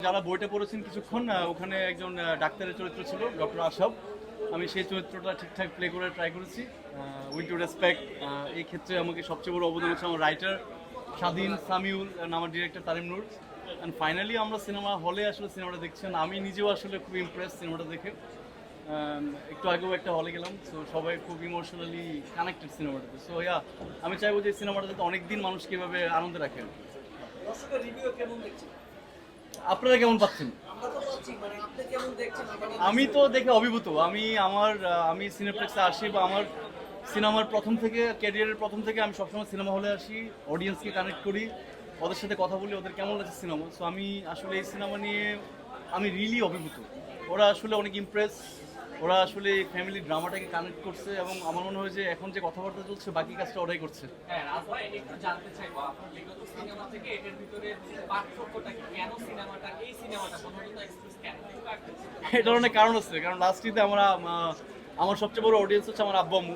যারা বইটা পড়েছেন কিছুক্ষণ ওখানে একজন ডাক্তারের চরিত্র ছিল ডক্টর আশাব। আমি সেই চরিত্রটা ঠিকঠাক প্লে করে ট্রাই করেছি উইথ টু রেসপেক্ট। এই ক্ষেত্রে আমাকে সবচেয়ে বড় অবদান হচ্ছে আমার রাইটার স্বাধীন, সামিউল, আমার director Tarim Noor. And finally আমরা সিনেমা হলে আসলে সিনেমাটা দেখছেন, আমি নিজেও আসলে খুব ইমপ্রেস সিনেমাটা দেখে। একটু আগেও একটা হলে গেলাম, সো সবাই খুব ইমোশনালি কানেক্টেড সিনেমাটাতে। সো আমি চাইবো যে সিনেমাটা যাতে অনেকদিন মানুষকে এভাবে আনন্দে রাখেন। আপনারা কেমন পাচ্ছেন? আমি তো দেখে অভিভূত। আমি সিনেপ্লেক্সে আসি বা আমার সিনেমার প্রথম থেকে ক্যারিয়ারের প্রথম থেকে আমি সবসময় সিনেমা হলে আসি, অডিয়েন্সকে কানেক্ট করি, ওদের সাথে কথা বলি, ওদের কেমন লাগছে সিনেমা। সো আমি আসলে এই সিনেমা নিয়ে আমি রিয়েলি অভিভূত। ওরা আসলে অনেক ইমপ্রেস, ওরা আসলে ফ্যামিলি ড্রামাটাকে কানেক্ট করছে এবং আমার মনে হয় যে এখন যে কথাবার্তা চলছে বাকি কাজটা ওরাই করছে। হ্যাঁ, রাজ ভাই একটু জানতে চাইবো আপনার বিগত সিনেমা থেকে এটার ভিতরে পার্থক্যটা কি? কেন সিনেমাটা এই সিনেমাটা প্রথমত এক্সপ্রেস কেন? এই ধরনের কারণ আছে, কারণ লাস্ট ঈদে আমার সবচেয়ে বড় অডিয়েন্স হচ্ছে আমার আব্বু আম্মু,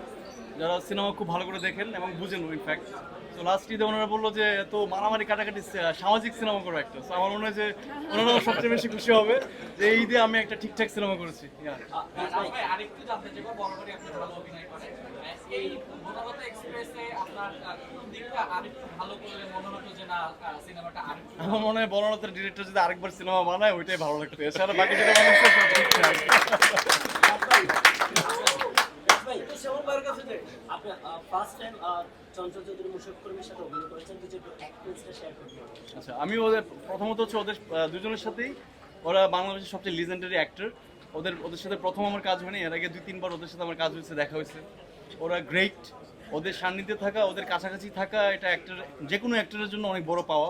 যারা সিনেমা খুব ভালো করে দেখেন এবং বুঝেন ইনফ্যাক্ট। তো লাস্ট ঈদে ওনারা বললো যে এত মারামারি কাটাকাটি সামাজিক সিনেমা করো একটা। তো আমার মনে হয় যে ওনারা সবচেয়ে বেশি খুশি হবে যে এই ঈদে আমি একটা ঠিকঠাক সিনেমা করেছি। রাজ ভাই আরেকটু জানতে চাইবো, বরাবরই আপনি ভালো অভিনয় করেন, এই বনলতা এক্সপ্রেসে আপনার কোন দিকটা আরেকটু ভালো করলে মনে হতো যে না সিনেমাটা আরেকটু আমার মনে হয় বনলতার ডিরেক্টর যদি আরেকবার সিনেমা বানায় ওইটাই ভালো লাগতো, এছাড়া বাকি যেটা বানাচ্ছে সব ঠিকঠাক। আচ্ছা, আমি ওদের প্রথমত হচ্ছে ওদের দুজনের সাথেই, ওরা বাংলাদেশের সবচেয়ে লিজেন্ডারি অ্যাক্টর। ওদের সাথে প্রথম আমার কাজ হয়নি, এর আগে 2-3বার ওদের সাথে আমার কাজ হয়েছে, দেখা হয়েছে। ওরা গ্রেট, ওদের সান্নিধ্যে থাকা, ওদের কাছাকাছি থাকা, এটা অ্যাক্টর, যে কোনো অ্যাক্টরের জন্য অনেক বড় পাওয়া।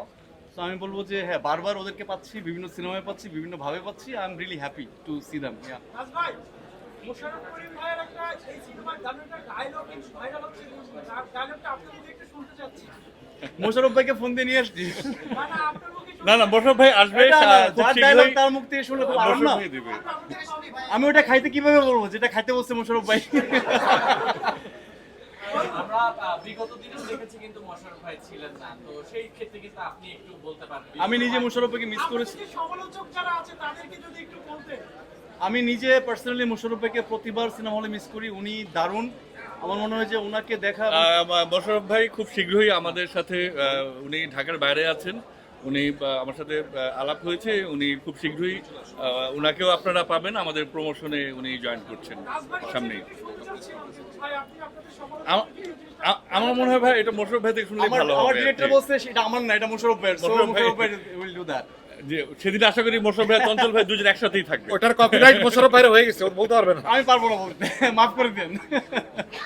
তো আমি বলবো যে হ্যাঁ, বারবার ওদেরকে পাচ্ছি, বিভিন্ন সিনেমায় পাচ্ছি, বিভিন্নভাবে পাচ্ছি। I am really happy to see them. Mosharraf Karim ভাইয়ের একটা এই সিনেমার গানের একটা ডায়লগ ভাইরাল হচ্ছে, ডায়লগটা আপনার মুখে একটু শুনতে চাচ্ছি। মোশাররফ ভাইকে ফোন দিয়ে নিয়ে আসছি। না না, আপনার মুখে না মোশাররফ ভাই আসবে, যার ডায়লগ তার মুখ থেকে শুনলে খুব আরাম না। দিবে। আমি ওটা খাইতে কিভাবে বলবো যেটা খাইতে বলছে মোশাররফ ভাই? আমরা বিগত দিনেও দেখেছি কিন্তু মোশাররফ ভাই ছিলেন না, তো সেই ক্ষেত্রে কিন্তু আপনি একটু বলতে পারবেন। আমি নিজে মোশাররফ ভাইকে মিস করেছি। আপনাদের যে সমালোচক যারা আছে তাদেরকে যদি একটু বলতেন। আমি নিজে পার্সোনালি মোশাররফ ভাইকে প্রতিবার সিনেমা হলে মিস করি। উনি দারুণ, আমার মনে হয় যে ওনাকে দেখা। মোশাররফ ভাই খুব শীঘ্রই আমাদের সাথে, উনি ঢাকার বাইরে আছেন, উনি আমার সাথে আলাপ হয়েছে, উনি খুব শীঘ্রই উনাকেও আপনারা পাবেন আমাদের প্রমোশনে, উনি জয়েন করছেন সামনেই। আমার মনে হয় ভাই এটা মোশাররফ ভাই থেকে শুনলে ভালো আমার হবে। ডিরেক্টর বলছে সেটা আমার না, এটা মোশাররফ ভাইয়ের। সো মোশাররফ ভাই উইল ডু দ্যাট। যে সেদিন আশা করি মোশাররফ ভাই চঞ্চল ভাই দুজন একসাথেই থাকবে। ওটার কপিরাইট মোশাররফ ভাইয়ের হয়ে গেছে, ওর বলতে পারবে না। আমি পারবো না বলতে, মাফ করে দেন।